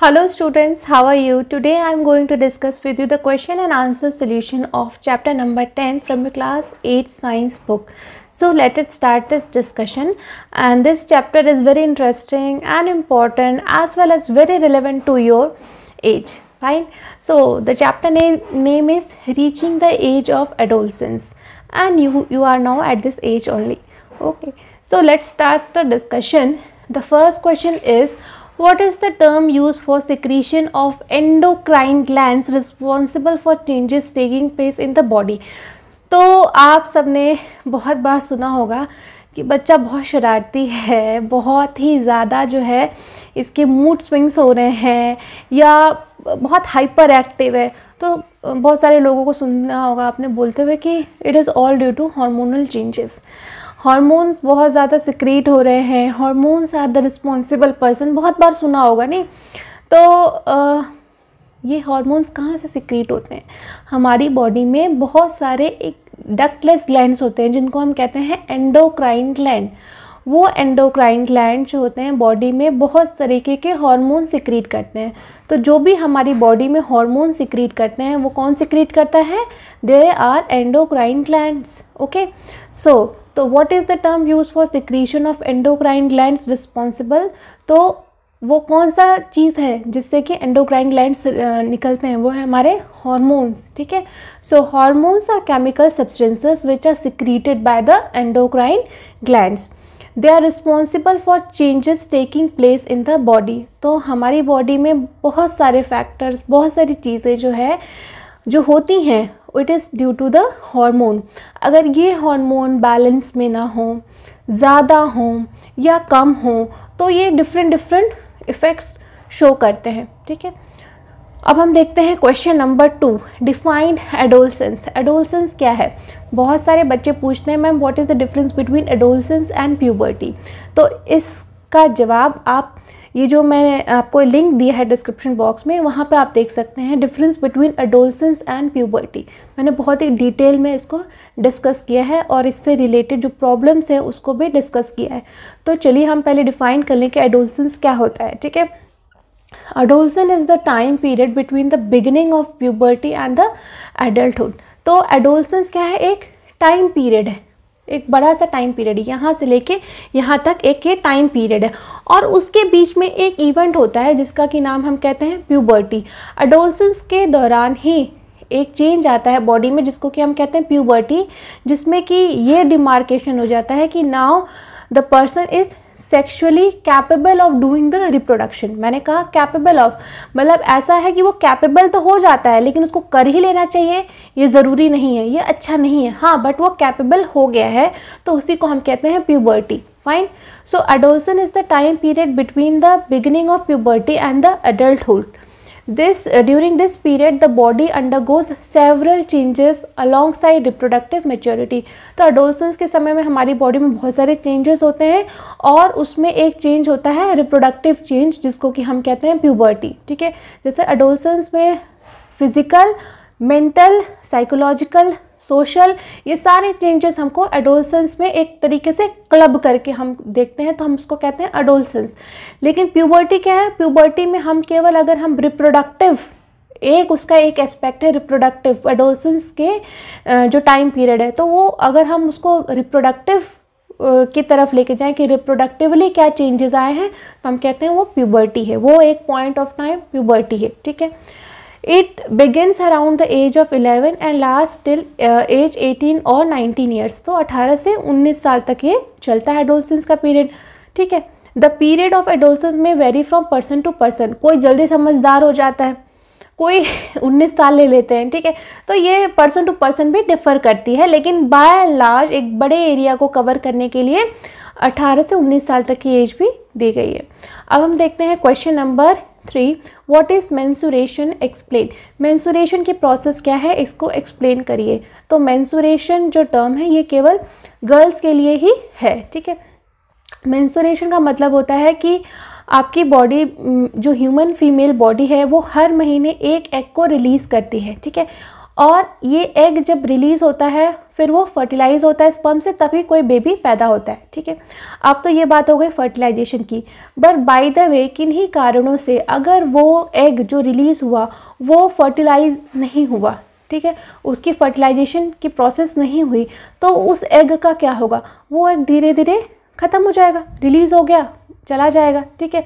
Hello students, how are you? Today I am going to discuss with you the question and answer solution of chapter number 10 from your class 8 science book. So let us start this discussion, and this chapter is very interesting and important as well as very relevant to your age. Fine. So the chapter name is Reaching the Age of Adolescence, and you are now at this age only. Okay. So let's start the discussion. The first question is, what is the term used for secretion of endocrine glands responsible for changes taking place in the body? तो आप सबने बहुत बार सुना होगा कि बच्चा बहुत शरारती है, बहुत ही ज़्यादा जो है इसके मूड स्विंग्स हो रहे हैं या बहुत हाइपर एक्टिव है। तो बहुत सारे लोगों को सुना होगा आपने बोलते हुए कि it is all due to hormonal changes. Hormones बहुत ज़्यादा सिक्रीट हो रहे हैं, hormones are the responsible person, बहुत बार सुना होगा नहीं। तो ये हार्मोन्स कहाँ से सिक्रीट होते हैं? हमारी बॉडी में बहुत सारे एक डक्टलेस ग्लैंड्स होते हैं जिनको हम कहते हैं एंडोक्राइन ग्लैंड। वो एंडोक्राइन ग्लैंड जो होते हैं बॉडी में बहुत तरीके के हार्मोन सिक्रीट करते हैं। तो जो भी हमारी बॉडी में हार्मोन सिक्रीट करते हैं वो कौन सिक्रीट करता है? They are endocrine glands. Okay, so तो what is the term use for secretion of endocrine glands responsible? तो वो कौन सा चीज़ है जिससे कि एंडोक्राइन ग्लैंड्स निकलते हैं? वो है हमारे हार्मोन्स। ठीक है, so hormones are chemical substances which are secreted by the endocrine glands. They are responsible for changes taking place in the body. तो हमारी बॉडी में बहुत सारे फैक्टर्स, बहुत सारी चीज़ें जो होती हैं, it is due to the hormone. अगर ये हार्मोन बैलेंस में ना हो, ज़्यादा हो या कम हो, तो ये डिफरेंट इफ़ेक्ट्स शो करते हैं। ठीक है, अब हम देखते हैं question number 2, defined adolescence. Adolescence क्या है? बहुत सारे बच्चे पूछते हैं, ma'am what is the difference between adolescence and puberty. तो इसका जवाब आप ये जो मैंने आपको लिंक दिया है डिस्क्रिप्शन बॉक्स में, वहाँ पे आप देख सकते हैं difference between adolescence and puberty. मैंने बहुत ही डिटेल में इसको डिस्कस किया है और इससे रिलेटेड जो प्रॉब्लम्स हैं उसको भी डिस्कस किया है। तो चलिए हम पहले डिफाइन कर लें कि एडोलसेंस क्या होता है। ठीक है, adolescence is the time period between the beginning of puberty and the adulthood. तो एडोलसेंस क्या है? एक टाइम पीरियड है, एक बड़ा सा टाइम पीरियड है, यहाँ से लेके यहाँ तक एक ये टाइम पीरियड है, और उसके बीच में एक इवेंट होता है जिसका कि नाम हम कहते हैं प्यूबर्टी। एडोलसेंस के दौरान ही एक चेंज आता है बॉडी में जिसको कि हम कहते हैं प्यूबर्टी, जिसमें कि ये डिमार्केशन हो जाता है कि now the person is sexually capable of doing the reproduction. मैंने कहा कैपेबल ऑफ, मतलब ऐसा है कि वो कैपेबल तो हो जाता है लेकिन उसको कर ही लेना चाहिए ये ज़रूरी नहीं है, ये अच्छा नहीं है, हाँ, बट वो कैपेबल हो गया है, तो उसी को हम कहते हैं puberty. Fine, so adolescence is the time period between the beginning of puberty and the adulthood. During this period the body undergoes several changes alongside reproductive maturity। तो एडोलसेंस के समय में हमारी बॉडी में बहुत सारे चेंजेस होते हैं और उसमें एक चेंज होता है रिप्रोडक्टिव चेंज जिसको कि हम कहते हैं प्यूबर्टी। ठीक है, जैसे एडोलसेंस में फिजिकल, मेंटल, साइकोलॉजिकल, सोशल, ये सारे चेंजेस हमको एडोलसेंस में एक तरीके से क्लब करके हम देखते हैं, तो हम उसको कहते हैं एडोलसेंस। लेकिन प्यूबर्टी क्या है? प्यूबर्टी में हम केवल अगर हम रिप्रोडक्टिव, एक उसका एक एस्पेक्ट है रिप्रोडक्टिव, एडोलसेंस के जो टाइम पीरियड है, तो वो अगर हम उसको रिप्रोडक्टिव की तरफ लेके जाएं कि रिप्रोडक्टिवली क्या चेंजेस आए हैं, तो हम कहते हैं वो प्यूबर्टी है, वो एक पॉइंट ऑफ टाइम प्यूबर्टी है। ठीक है, It begins around the age of 11 and lasts till age 18 और 19 years। तो 18 से 19 साल तक ये चलता है एडोलसेंस का पीरियड। ठीक है, द पीरियड ऑफ एडोलसेंस में vary from person to person. कोई जल्दी समझदार हो जाता है, कोई 19 साल ले लेते हैं। ठीक है, तो ये पर्सन टू पर्सन भी डिफर करती है, लेकिन बाय एंड लार्ज एक बड़े एरिया को कवर करने के लिए 18 से 19 साल तक की एज भी दी गई है। अब हम देखते हैं question number 3, what is mensuration? Explain. Mensuration की प्रोसेस क्या है, इसको एक्सप्लेन करिए। तो मेंसुरेशन जो टर्म है ये केवल गर्ल्स के लिए ही है। ठीक है, मेंसुरेशन का मतलब होता है कि आपकी बॉडी, जो ह्यूमन फीमेल बॉडी है, वो हर महीने एक एग को रिलीज़ करती है। ठीक है, और ये एग जब रिलीज़ होता है फिर वो फर्टिलाइज होता है स्पर्म से, तभी कोई बेबी पैदा होता है। ठीक है, अब तो ये बात हो गई फर्टिलाइजेशन की। बट बाय द वे किन्हीं कारणों से अगर वो एग जो रिलीज़ हुआ वो फर्टिलाइज नहीं हुआ, ठीक है, उसकी फर्टिलाइजेशन की प्रोसेस नहीं हुई, तो उस एग का क्या होगा, वो एग धीरे धीरे ख़त्म हो जाएगा, रिलीज़ हो गया चला जाएगा। ठीक है,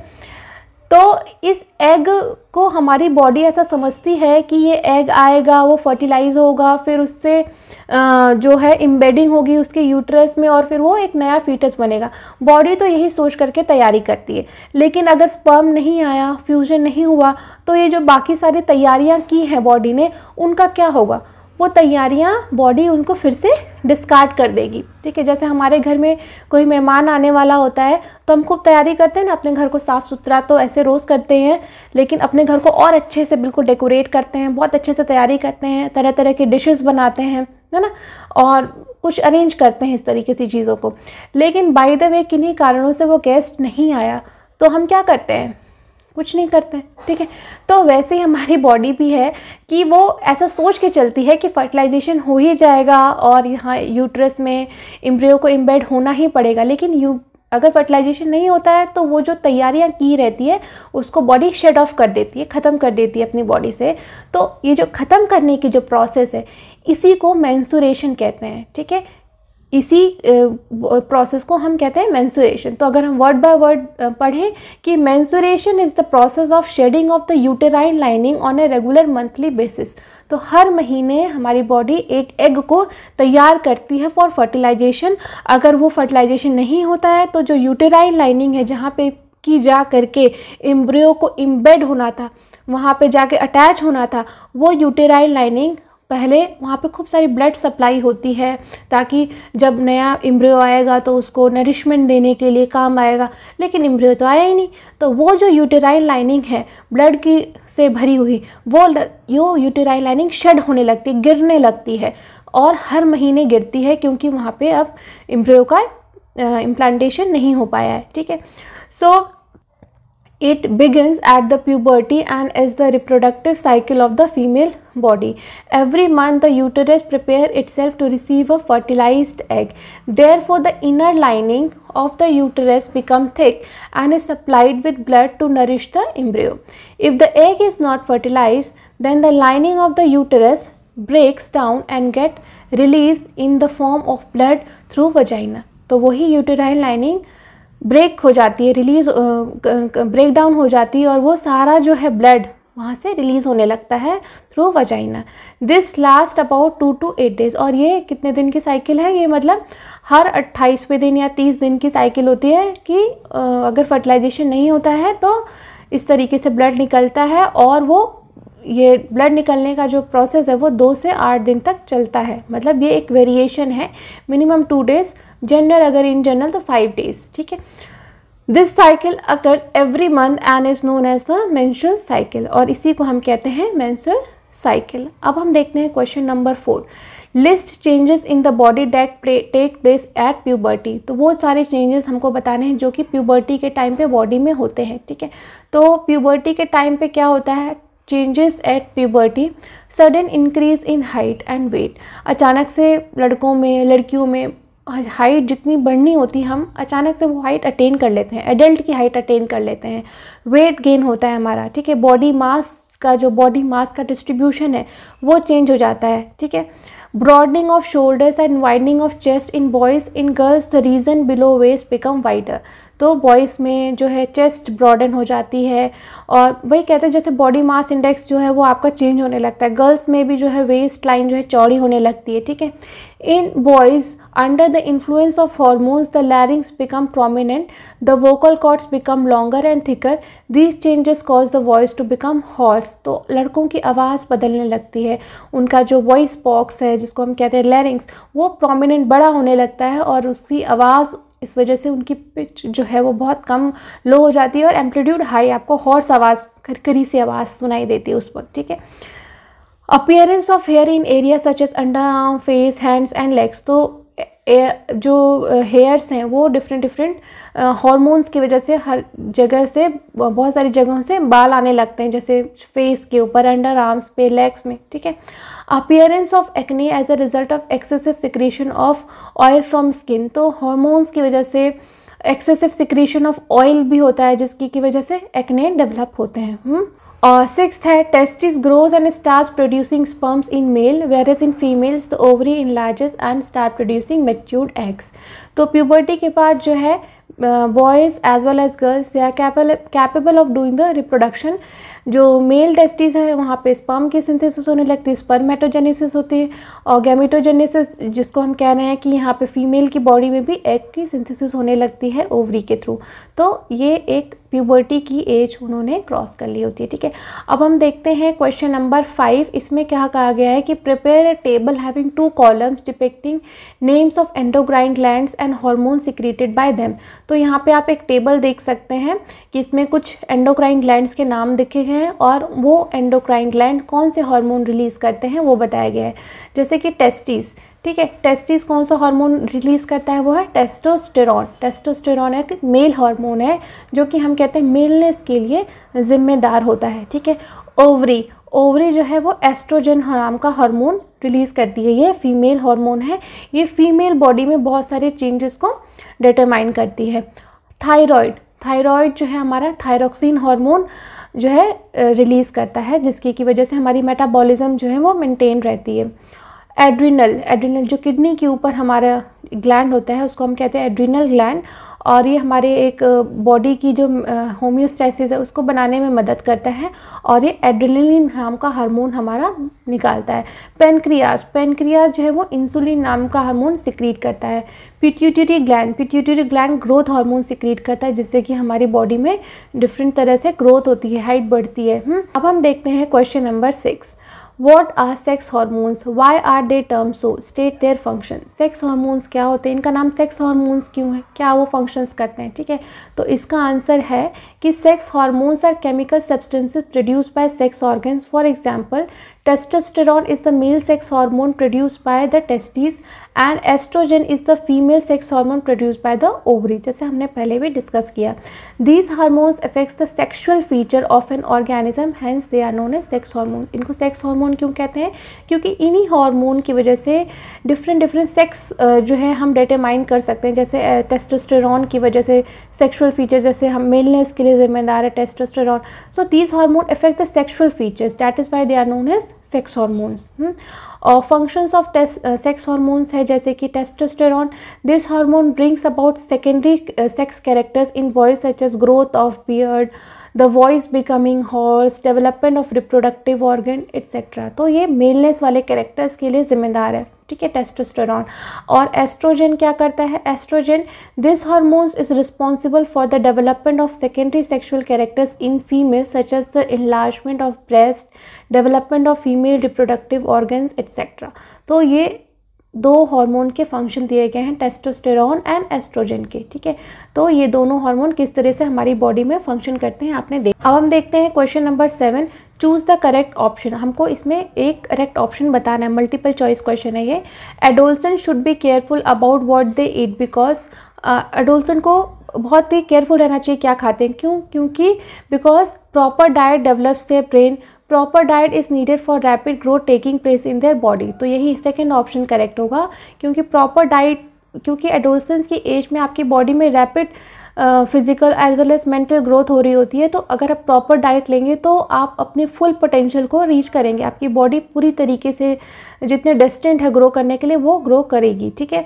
तो इस एग को हमारी बॉडी ऐसा समझती है कि ये एग आएगा, वो फर्टिलाइज होगा, फिर उससे जो है एम्बेडिंग होगी उसके यूट्रस में और फिर वो एक नया फीटस बनेगा। बॉडी तो यही सोच करके तैयारी करती है। लेकिन अगर स्पर्म नहीं आया, फ्यूजन नहीं हुआ, तो ये जो बाकी सारी तैयारियां की हैं बॉडी ने, उनका क्या होगा, वो तैयारियां बॉडी उनको फिर से डिस्कार्ड कर देगी। ठीक है, जैसे हमारे घर में कोई मेहमान आने वाला होता है तो हम खूब तैयारी करते हैं ना, अपने घर को साफ़ सुथरा तो ऐसे रोज़ करते हैं, लेकिन अपने घर को और अच्छे से बिल्कुल डेकोरेट करते हैं, बहुत अच्छे से तैयारी करते हैं, तरह तरह की डिशेस बनाते हैं, है ना, और कुछ अरेंज करते हैं इस तरीके से चीज़ों को। लेकिन बाय द वे किन्हीं कारणों से वो गेस्ट नहीं आया तो हम क्या करते हैं, कुछ नहीं करते। ठीक है, तो वैसे ही हमारी बॉडी भी है कि वो ऐसा सोच के चलती है कि फर्टिलाइजेशन हो ही जाएगा और यहाँ यूट्रस में एम्ब्रियो को एम्बेड होना ही पड़ेगा। लेकिन अगर फर्टिलाइजेशन नहीं होता है तो वो जो तैयारियां की रहती है उसको बॉडी शट ऑफ कर देती है, ख़त्म कर देती है अपनी बॉडी से। तो ये जो ख़त्म करने की जो प्रोसेस है इसी को मेंस्ट्रुएशन कहते हैं। ठीक है, इसी प्रोसेस को हम कहते हैं मेंस्ट्रुएशन। तो अगर हम वर्ड बाय वर्ड पढ़ें कि menstruation is the process of shedding of the uterine lining on a regular monthly basis. तो हर महीने हमारी बॉडी एक एग को तैयार करती है फॉर फर्टिलाइजेशन। अगर वो फर्टिलाइजेशन नहीं होता है तो जो यूटेराइन लाइनिंग है जहाँ पे की जा करके एम्ब्रियो को इम्बेड होना था, वहाँ पे जाके अटैच होना था, वो यूटेराइन लाइनिंग पहले वहाँ पे खूब सारी ब्लड सप्लाई होती है ताकि जब नया एम्ब्रियो आएगा तो उसको नरिशमेंट देने के लिए काम आएगा। लेकिन एम्ब्रियो तो आया ही नहीं, तो वो जो यूटेराइन लाइनिंग है ब्लड की से भरी हुई, वो यूटेराइन लाइनिंग शेड होने लगती है, गिरने लगती है, और हर महीने गिरती है क्योंकि वहाँ पे अब एम्ब्रियो का इम्प्लांटेशन नहीं हो पाया है। ठीक है, सो it begins at the puberty and is the reproductive cycle of the female body. Every month the uterus prepare itself to receive a fertilized egg. Therefore the inner lining of the uterus become thick and is supplied with blood to nourish the embryo. If the egg is not fertilized, then the lining of the uterus breaks down and get released in the form of blood through vagina. तो वही uterine lining break हो जाती है, break down हो जाती है और वो सारा जो है ब्लड वहाँ से रिलीज़ होने लगता है through vagina. This last about 2 to 8 days। और ये कितने दिन की साइकिल है, ये मतलब हर 28वें दिन या 30 दिन की साइकिल होती है कि अगर फर्टिलाइजेशन नहीं होता है तो इस तरीके से ब्लड निकलता है, और वो ये ब्लड निकलने का जो प्रोसेस है वो 2 से 8 दिन तक चलता है। मतलब ये एक वेरिएशन है, मिनिमम 2 days, जनरल अगर इन जनरल तो 5 days। ठीक है, this cycle occurs every month and is known as the menstrual cycle, और इसी को हम कहते हैं मेंस्ट्रुअल साइकिल। अब हम देखते हैं question number 4, list changes in the body that take place at puberty. तो वो सारे चेंजेस हमको बताने हैं जो कि प्यूबर्टी के टाइम पे बॉडी में होते हैं। ठीक है, तो प्यूबर्टी के टाइम पे क्या होता है, changes at puberty, sudden increase in height and weight. अचानक से लड़कों में लड़कियों में हाइट जितनी बढ़नी होती हम अचानक से वो हाइट अटेन कर लेते हैं, एडल्ट की हाइट अटेन कर लेते हैं। वेट गेन होता है हमारा। ठीक है, बॉडी मास का डिस्ट्रीब्यूशन है वो चेंज हो जाता है। ठीक है, broadening of shoulders and widening of chest in boys, in girls the region below waist become wider. तो बॉयज़ में जो है चेस्ट ब्रॉडन हो जाती है, और वही कहते हैं जैसे बॉडी मास इंडेक्स जो है वो आपका चेंज होने लगता है। गर्ल्स में भी जो है वेस्ट लाइन जो है चौड़ी होने लगती है। ठीक है, इन boys under the influence of hormones the larynx become prominent, the vocal cords become longer and thicker, these changes cause the voice to become hoarse। तो लड़कों की आवाज़ बदलने लगती है, उनका जो वॉइस बॉक्स है जिसको हम कहते हैं लैरिंग्स, वो प्रोमिनेंट बड़ा होने लगता है, और उसकी आवाज़ इस वजह से उनकी पिच जो है वो बहुत कम लो हो जाती है, और एम्पलीट्यूड हाई, आपको हॉर्स आवाज़ खरखरी सी आवाज़ सुनाई देती है उस वक्त। ठीक है, appearance of hair in area such as under arm, face, hands and legs. तो जो हेयर्स हैं वो डिफरेंट हॉर्मोन्स की वजह से हर जगह से, बहुत सारी जगहों से बाल आने लगते हैं, जैसे फेस के ऊपर, अंडर आर्म्स पे, लेग्स में, ठीक है। Appearance of acne as a result of excessive secretion of oil from skin, तो हॉर्मोन्स की वजह से एक्सेसिव सिक्रीशन ऑफ ऑयल भी होता है जिसकी वजह से एक्ने डेवलप होते हैं। और सिक्स्थ है testis grows and starts producing sperms in male whereas in females the ovary enlarges and start producing matured eggs. तो प्यूबर्टी के बाद जो है boys as well as girls they are capable of doing the reproduction. जो male testis है वहाँ पे sperm की सिंथेसिस होने लगती है, स्पर्मेटोजेनेसिस होती है, और गैमेटोजेनेसिस जिसको हम कह रहे हैं कि यहाँ पे फीमेल की बॉडी में भी एग की सिंथेसिस होने लगती है ओवरी के थ्रू। तो ये एक प्यूबर्टी की एज उन्होंने क्रॉस कर ली होती है, ठीक है। अब हम देखते हैं क्वेश्चन नंबर 5। इसमें क्या कहा गया है कि prepare a table having 2 columns depicting names of endocrine glands and hormone secreted by them. तो यहाँ पे आप एक टेबल देख सकते हैं कि इसमें कुछ एंडोक्राइन ग्लैंड्स के नाम लिखे गए हैं और वो एंडोक्राइन ग्लैंड कौन से हार्मोन रिलीज करते हैं वो बताया गया है। जैसे कि टेस्टिस, ठीक है, टेस्टिस कौन सा हार्मोन रिलीज करता है, वो है टेस्टोस्टेरॉन। टेस्टोस्टेरॉन एक मेल हार्मोन है जो कि हम कहते हैं मेलनेस के लिए जिम्मेदार होता है, ठीक है। ओवरी, ओवरी जो है वो एस्ट्रोजन नाम का हार्मोन रिलीज करती है, ये फीमेल हार्मोन है, ये फीमेल बॉडी में बहुत सारे चेंजेस को डिटरमाइन करती है। थायराइड, थायराइड जो है हमारा थायरोक्सिन हार्मोन जो है रिलीज़ करता है जिसकी की वजह से हमारी मेटाबॉलिज्म जो है वो मेंटेन रहती है। एड्रिनल, एड्रिनल जो किडनी के ऊपर हमारा ग्लैंड होता है उसको हम कहते हैं एड्रिनल ग्लैंड, और ये हमारे एक बॉडी की जो होम्योस्टैसिस है उसको बनाने में मदद करता है और ये एड्रेनलिन नाम का हार्मोन हमारा निकालता है। पेनक्रियाज, पेनक्रियाज जो है वो इंसुलिन नाम का हार्मोन सिक्रीट करता है। Pituitary gland, pituitary gland growth hormone secrete करता है जिससे कि हमारी बॉडी में डिफरेंट तरह से ग्रोथ होती है, हाइट बढ़ती है। अब हम देखते हैं question number 6। What are sex hormones? Why are they termed so? State their function. Sex hormones क्या होते हैं, इनका नाम सेक्स हॉर्मोन्स क्यों है, क्या वो फंक्शंस करते हैं, ठीक है। तो इसका आंसर है कि sex hormones are chemical substances produced by sex organs. For example testosterone is the male sex hormone produced by the testes and estrogen is the female sex hormone produced by the ovary, जैसे हमने पहले भी discuss किया। These hormones affects the sexual feature of an organism, hence they are known as sex hormone। इनको sex hormone क्यों कहते हैं, क्योंकि इन्हीं हार्मोन की वजह से डिफरेंट सेक्स जो है हम डिटरमाइन कर सकते हैं। जैसे टेस्टोस्टेरॉन की वजह से सेक्सुअल फीचर, जैसे हम मेलनेस के लिए जिम्मेदार है testosterone, so these hormone affect the sexual features, that is why they are known as sex hormones. और फंक्शंस ऑफ सेक्स हॉर्मोन्स है जैसे कि testosterone, this hormone brings about secondary sex characters in boys such as growth of beard, the voice becoming hoarse, development of reproductive organ etcetera. तो ये मेलनेस वाले characters के लिए जिम्मेदार है, ठीक है, टेस्टोस्टेरॉन। और एस्ट्रोजन क्या करता है, estrogen this hormones is responsible for the development of secondary sexual characters in female such as the enlargement of breast, development of female reproductive organs etcetera. तो ये 2 हार्मोन के फंक्शन दिए गए हैं, टेस्टोस्टेरॉन एंड एस्ट्रोजन के, ठीक है। तो ये दोनों हार्मोन किस तरह से हमारी बॉडी में फंक्शन करते हैं आपने देखा। अब हम देखते हैं question number 7। Choose the correct option. हमको इसमें एक करेक्ट ऑप्शन बताना है, मल्टीपल चॉइस क्वेश्चन है ये। Adolescent should be careful about what they eat because, adolescent को बहुत ही केयरफुल रहना चाहिए क्या खाते हैं, क्यों, क्योंकि because proper diet develops their brain, proper diet is needed for rapid growth taking place in their body. तो यही सेकेंड ऑप्शन करेक्ट होगा, क्योंकि प्रॉपर डाइट, क्योंकि एडोलसेंस की एज में आपकी बॉडी में rapid physical as well as mental growth हो रही होती है। तो अगर आप प्रॉपर डाइट लेंगे तो आप अपने फुल पोटेंशियल को रीच करेंगे, आपकी बॉडी पूरी तरीके से जितने डेस्टिन्ड है ग्रो करने के लिए वो ग्रो करेगी, ठीक है।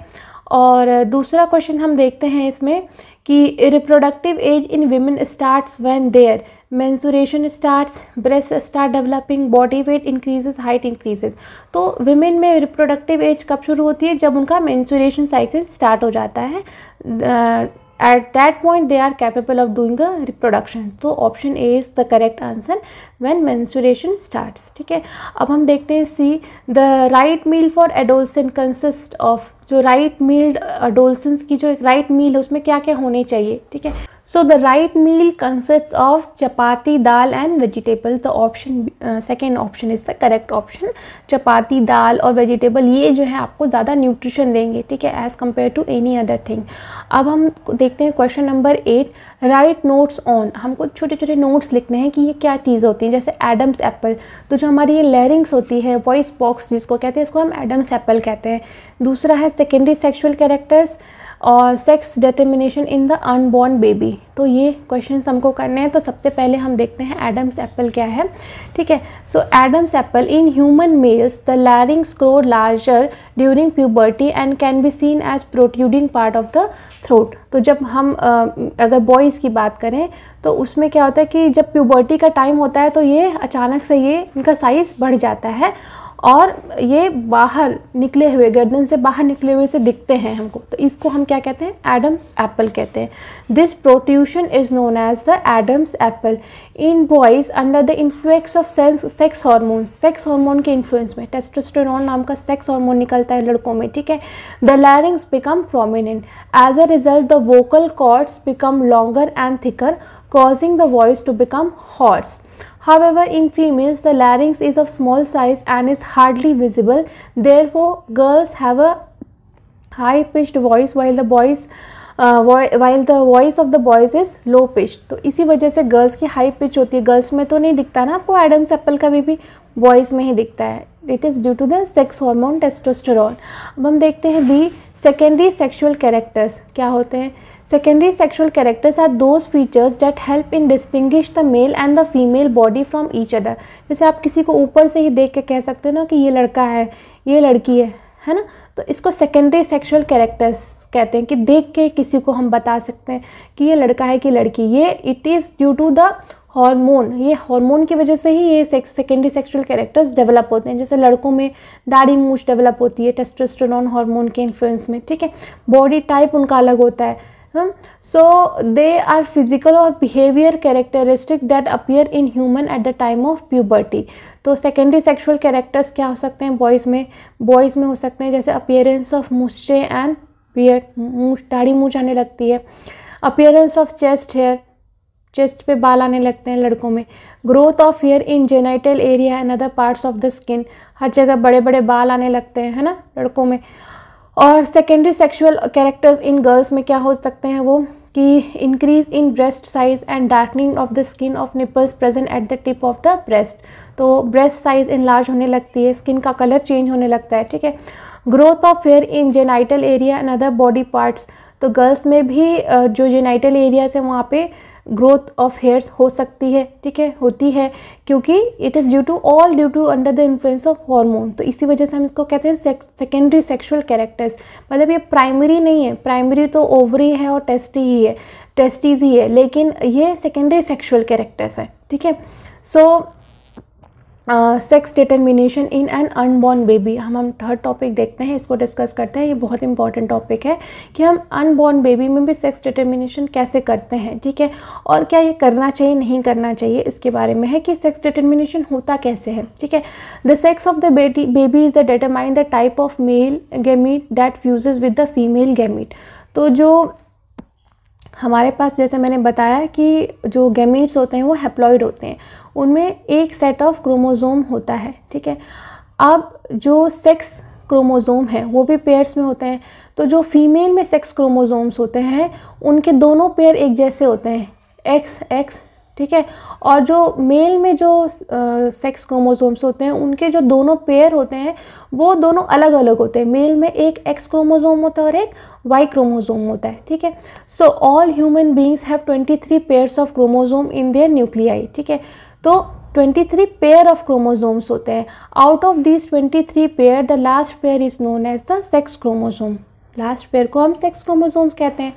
और दूसरा क्वेश्चन हम देखते हैं इसमें कि reproductive age in women starts when their menstruation starts, breast start developing, body weight increases, height increases. तो विमेन में रिप्रोडक्टिव एज कब शुरू होती है, जब उनका मेंस्ट्रुएशन साइकिल स्टार्ट हो जाता है। At that point they are capable of doing the reproduction। तो option A is the correct answer, when menstruation starts, ठीक है। अब हम देखते हैं C, the right meal for adolescent consist of जो राइट मील्ड अडोलसेंस की जो एक राइट मील है उसमें क्या क्या होने चाहिए, ठीक है। So the right meal consists of chapati, dal and vegetable. The option second option is the correct option. Chapati, dal और वेजिटेबल ये जो है आपको ज़्यादा न्यूट्रिशन देंगे, ठीक है, as compare to any other thing. अब हम देखते हैं question number 8, right notes on. हमको छोटे छोटे नोट्स लिखने हैं कि ये क्या चीज़ होती है, जैसे एडम्स एप्पल। तो जो हमारी ये लैरिंग्स होती है, वॉइस बॉक्स जिसको कहते हैं, इसको हम एडम्स एप्पल कहते हैं। दूसरा है सेकेंडरी सेक्सुअल कैरेक्टर्स और sex determination in the unborn baby. तो ये क्वेश्चंस हमको करने हैं। तो सबसे पहले हम देखते हैं एडम्स एप्पल क्या है, ठीक है। So Adam's apple, in human males the larynx grow larger during puberty and can be seen as protruding part of the throat. तो जब हम अगर बॉयज़ की बात करें तो उसमें क्या होता है कि जब प्यूबर्टी का टाइम होता है तो ये अचानक से ये इनका साइज़ बढ़ जाता है और ये बाहर निकले हुए, गर्दन से बाहर निकले हुए से दिखते हैं हमको। तो इसको हम क्या कहते हैं, एडम एप्पल कहते हैं। This protrusion is known as the Adam's apple in boys under the influence of sex hormone. Sex hormone के इन्फ्लुएंस में टेस्टोस्टेरोन नाम का सेक्स हार्मोन निकलता है लड़कों में, ठीक है। The larynx become prominent as a result the vocal cords become longer and thicker causing the voice to become hoarse. However, in females, the larynx is of small size and is hardly visible. Therefore, girls have a high-pitched voice while the voice of the boys is low pitched. तो इसी वजह से girls की high pitch होती है। Girls में तो नहीं दिखता ना आपको एडम्स एप्पल का बेबी, बॉयज़ में ही दिखता है। It is due to the sex hormone testosterone. अब हम देखते हैं बी, सेकेंडरी सेक्सुअल कैरेक्टर्स क्या होते हैं। Secondary sexual characters are those features that help in distinguish the male and the female body from each other. जैसे आप किसी को ऊपर से ही देख के कह सकते हो ना कि ये लड़का है, ये लड़की है ना। तो इसको सेकेंडरी सेक्सुअल कैरेक्टर्स कहते हैं कि देख के किसी को हम बता सकते हैं कि ये लड़का है कि लड़की। ये it is due to the hormone, ये हार्मोन की वजह से ही ये सेकेंडरी सेक्सुअल कैरेक्टर्स डेवलप होते हैं। जैसे लड़कों में दाढ़ी मूंछ डेवलप होती है टेस्टोस्टेरोन हार्मोन के इन्फ्लुएंस में, ठीक है। बॉडी टाइप उनका अलग होता है। सो दे आर फिजिकल और behaviour characteristic that appear in human at the time of puberty. तो सेकेंडरी सेक्सुअल कैरेक्टर्स क्या हो सकते हैं बॉयज़ में हो सकते हैं, जैसे appearance of moochhe and beard, दाढ़ी मूंछ आने लगती है। Appearance of chest hair, chest पे बाल आने लगते हैं लड़कों में। Growth of hair in genital area and other parts of the skin, हर जगह बड़े बड़े बाल आने लगते हैं, है ना, लड़कों में। और secondary sexual characters in girls में क्या हो सकते हैं वो कि increase in breast size and darkening of the skin of nipples present at the tip of the breast. तो ब्रेस्ट साइज इनलार्ज होने लगती है, स्किन का कलर चेंज होने लगता है, ठीक है। Growth of hair in genital area and other body parts, तो गर्ल्स में भी जो जेनाइटल एरियाज है वहाँ पे ग्रोथ ऑफ हेयर्स हो सकती है, ठीक है, होती है, क्योंकि it is due to under the influence of hormone. तो इसी वजह से हम इसको कहते हैं सेकेंडरी सेक्सुअल कैरेक्टर्स। मतलब ये प्राइमरी नहीं है, प्राइमरी तो ओवरी है और टेस्टीज ही है, लेकिन ये सेकेंडरी सेक्सुअल कैरेक्टर्स है, ठीक है। So sex determination in an unborn baby, हम थर्ड टॉपिक देखते हैं, इसको डिस्कस करते हैं। ये बहुत इंपॉर्टेंट टॉपिक है कि हम अनबॉर्न बेबी में भी सेक्स डिटर्मिनेशन कैसे करते हैं, ठीक है, और क्या ये करना चाहिए नहीं करना चाहिए, इसके बारे में है कि सेक्स डिटर्मिनेशन होता कैसे है, ठीक है। The sex of the baby is the determine the type of male gamete that fuses with the female gamete. तो जो हमारे पास, जैसे मैंने बताया कि जो गैमीट्स होते हैं वो हैप्लॉइड होते हैं, उनमें एक सेट ऑफ क्रोमोसोम होता है, ठीक है। अब जो सेक्स क्रोमोसोम है वो भी पेयर्स में होते हैं। तो जो फीमेल में सेक्स क्रोमोसोम्स होते हैं उनके दोनों पेयर एक जैसे होते हैं, एक्स एक्स, ठीक है। और जो मेल में जो सेक्स क्रोमोसोम्स होते हैं उनके जो दोनों पेयर होते हैं वो दोनों अलग अलग होते हैं। मेल में एक एक्स क्रोमोसोम होता है और एक वाई क्रोमोसोम होता है, ठीक है। So all human beings have 23 pairs of chromosome in their nuclei, ठीक है। तो 23 पेयर ऑफ क्रोमोसोम्स होते हैं। Out of this 23 pair the last pair is known as the sex chromosome. Last pair को हम सेक्स क्रोमोसोम्स कहते हैं।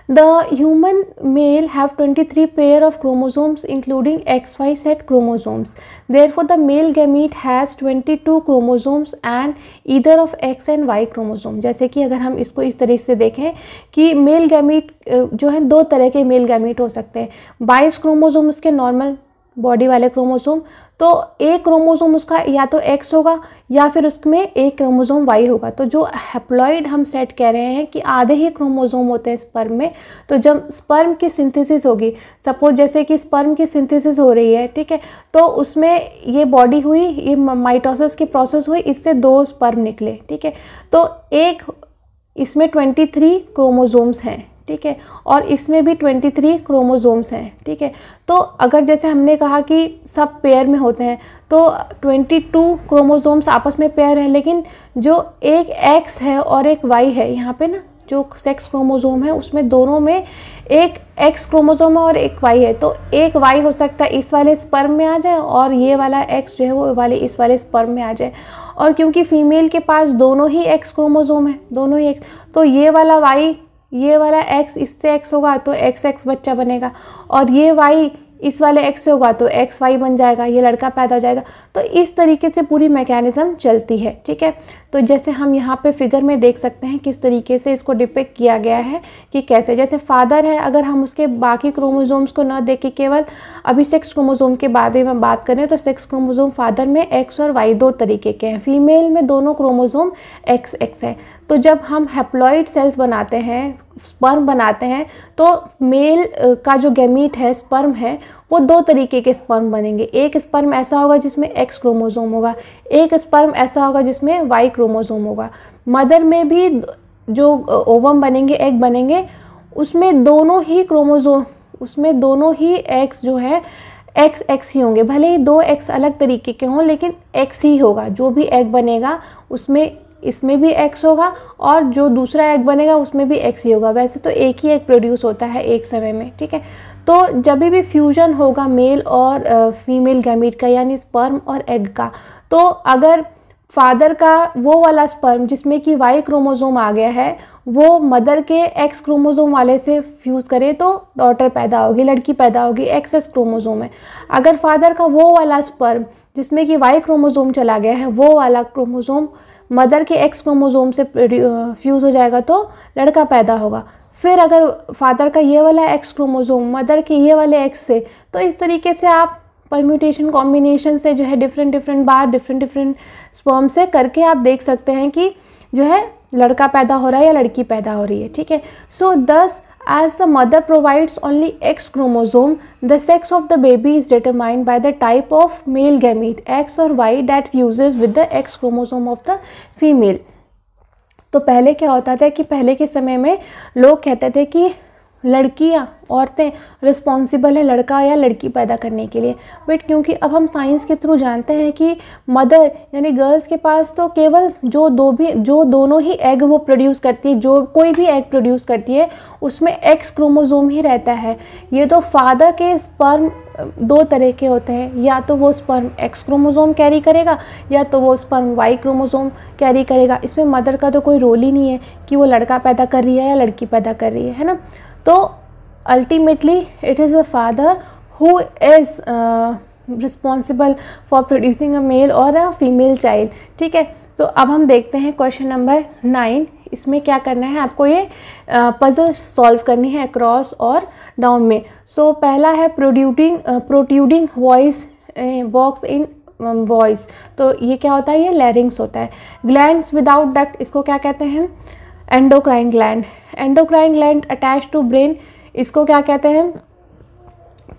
The human male have 23 pair of chromosomes including XY set chromosomes. Therefore, the male gamete has 22 chromosomes and either of X and Y chromosome. जैसे कि अगर हम इसको इस तरीके से देखें कि मेल गैमीट जो है दो तरह के मेल गैमीट हो सकते हैं। 22 क्रोमोसोम उसके नॉर्मल बॉडी वाले क्रोमोसोम, तो एक क्रोमोसोम उसका या तो एक्स होगा या फिर उसमें एक क्रोमोसोम वाई होगा। तो जो हैप्लॉइड हम सेट कह रहे हैं कि आधे ही क्रोमोसोम होते हैं स्पर्म में। तो जब स्पर्म की सिंथेसिस होगी, सपोज जैसे कि स्पर्म की सिंथेसिस हो रही है, ठीक है, तो उसमें ये बॉडी हुई, ये माइटोसिस की प्रोसेस हुई, इससे 2 स्पर्म निकले, ठीक है। तो एक इसमें 23 क्रोमोसोम्स हैं, ठीक है, और इसमें भी 23 क्रोमोसोम्स हैं, ठीक है। तो अगर जैसे हमने कहा कि सब पेयर में होते हैं, तो 22 क्रोमोसोम्स आपस में पेयर हैं, लेकिन जो एक एक्स है और एक वाई है, यहाँ पे ना जो सेक्स क्रोमोसोम है उसमें दोनों में एक एक्स क्रोमोसोम है और एक वाई है। तो एक वाई हो सकता है इस वाले स्पर्म में आ जाए और ये वाला एक्स जो है वो वाले इस वाले स्पर्म में आ जाए। और क्योंकि फीमेल के पास दोनों ही एक्स क्रोमोसोम है, दोनों ही एक्स, तो ये वाला वाई, ये वाला एक्स इससे एक्स होगा तो एक्स एक्स बच्चा बनेगा, और ये वाई इस वाले एक्स से होगा तो एक्स वाई बन जाएगा, ये लड़का पैदा हो जाएगा। तो इस तरीके से पूरी मैकेनिज्म चलती है, ठीक है। तो जैसे हम यहाँ पे फिगर में देख सकते हैं किस तरीके से इसको डिपिक्ट किया गया है कि कैसे, जैसे फादर है, अगर हम उसके बाकी क्रोमोसोम्स को न देख के केवल अभी सेक्स क्रोमोसोम के बारे में बात करें तो सेक्स क्रोमोसोम फादर में एक्स और वाई 2 तरीके के हैं, फीमेल में दोनों क्रोमोसोम एक्स एक्स है। तो जब हम हैप्लॉइड सेल्स बनाते हैं, स्पर्म बनाते हैं, तो मेल का जो गैमीट है, स्पर्म है, वो 2 तरीके के स्पर्म बनेंगे। एक स्पर्म ऐसा होगा जिसमें एक्स क्रोमोसोम होगा, एक स्पर्म ऐसा होगा जिसमें वाई क्रोमोसोम होगा। मदर में भी जो ओवम बनेंगे, एग बनेंगे, उसमें दोनों ही क्रोमोसोम, उसमें दोनों ही एक्स जो है एक्स एक्स ही होंगे, भले ही 2 एक्स अलग तरीके के हों, लेकिन एक्स ही होगा। जो भी एग बनेगा उसमें इसमें भी एक्स होगा और जो दूसरा एग बनेगा उसमें भी एक्स ही होगा। वैसे तो एक ही एग प्रोड्यूस होता है एक समय में, ठीक है। तो जब भी फ्यूजन होगा मेल और फीमेल गैमीट का, यानी स्पर्म और एग का, तो अगर फादर का वो वाला स्पर्म जिसमें कि वाई क्रोमोसोम आ गया है, वो मदर के एक्स क्रोमोसोम वाले से फ्यूज़ करे तो डॉटर पैदा होगी, लड़की पैदा होगी, एक्स क्रोमोसोम है। अगर फादर का वो वाला स्पर्म जिसमें कि वाई क्रोमोसोम चला गया है, वो वाला क्रोमोसोम मदर के एक्स क्रोमोसोम से फ्यूज़ हो जाएगा तो लड़का पैदा होगा। फिर अगर फादर का ये वाला एक्स क्रोमोसोम मदर के ये वाले एक्स से, तो इस तरीके से आप परम्यूटेशन कॉम्बिनेशन से जो है डिफरेंट बार डिफरेंट स्पर्म से करके आप देख सकते हैं कि जो है लड़का पैदा हो रहा है या लड़की पैदा हो रही है, ठीक है। सो thus as the mother provides only X chromosome, the sex of the baby is determined by the type of male gamete X or Y that fuses with the X chromosome of the female। तो पहले क्या होता था कि पहले के समय में लोग कहते थे कि लड़कियां, औरतें रिस्पॉन्सिबल है लड़का या लड़की पैदा करने के लिए। बट क्योंकि अब हम साइंस के थ्रू जानते हैं कि मदर यानी गर्ल्स के पास तो केवल जो दोनों ही एग वो प्रोड्यूस करती है, जो कोई भी एग प्रोड्यूस करती है उसमें एक्स क्रोमोसोम ही रहता है। ये तो फादर के स्पर्म 2 तरह के होते हैं, या तो वो स्पर्म एक्स क्रोमोसोम कैरी करेगा या तो वो स्पर्म वाई क्रोमोसोम कैरी करेगा। इसमें मदर का तो कोई रोल ही नहीं है कि वो लड़का पैदा कर रही है या लड़की पैदा कर रही है ना। तो ultimately it is the father who is responsible for producing a male और अ फीमेल चाइल्ड, ठीक है। तो अब हम देखते हैं क्वेश्चन नंबर 9। इसमें क्या करना है, आपको ये पजल सॉल्व करनी है अक्रॉस और डाउन में। सो पहला है protruding voice box in voice. तो ये क्या होता है, ये लैरिंग्स होता है। ग्लैंड्स विदाउट डक्ट, इसको क्या कहते हैं, endocrine gland. Endocrine gland attach to brain, इसको क्या कहते हैं,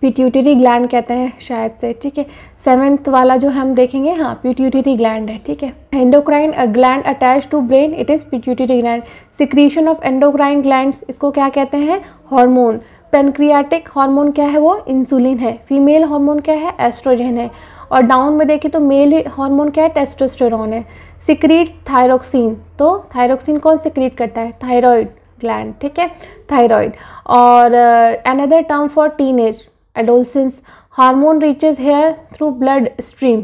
पिट्यूटरी ग्लैंड कहते हैं शायद से, ठीक है। 7th वाला जो हम देखेंगे, हाँ पिट्यूटरी ग्लैंड है, ठीक है। Endocrine gland attach to brain, it is pituitary gland. Secretion of endocrine glands, इसको क्या कहते हैं, हार्मोन। पेनक्रियाटिक हार्मोन क्या है, वो इंसुलिन है। फीमेल हार्मोन क्या है, एस्ट्रोजन है। और डाउन में देखें तो मेल हार्मोन क्या है, टेस्टोस्टेरोन है। सिक्रीट थायरोक्सिन, तो थायरोक्सिन कौन सिक्रीट करता है, थायराइड ग्लैंड, ठीक है, थायराइड। और another term for teenage adolescence, hormone reaches here through blood stream.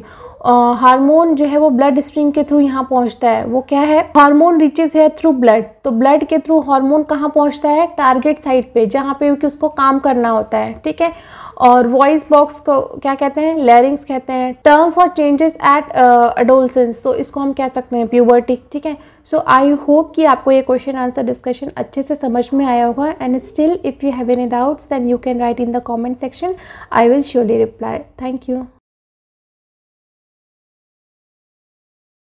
Hormone जो है वो ब्लड स्ट्रीम के थ्रू यहाँ पहुँचता है, वो क्या है, hormone reaches here through blood. तो ब्लड के थ्रू हार्मोन कहाँ पहुँचता है, टारगेट साइट पे, जहाँ पे कि उसको काम करना होता है, ठीक है। और वॉइस बॉक्स को क्या कहते हैं, लैरिंग्स कहते हैं। Term for changes at adolescence, तो इसको हम कह सकते हैं प्यूबर्टी, ठीक है। सो आई होप कि आपको ये क्वेश्चन आंसर डिस्कशन अच्छे से समझ में आया होगा। And still if you have any doubts then you can write in the comment section, I will surely reply. Thank you.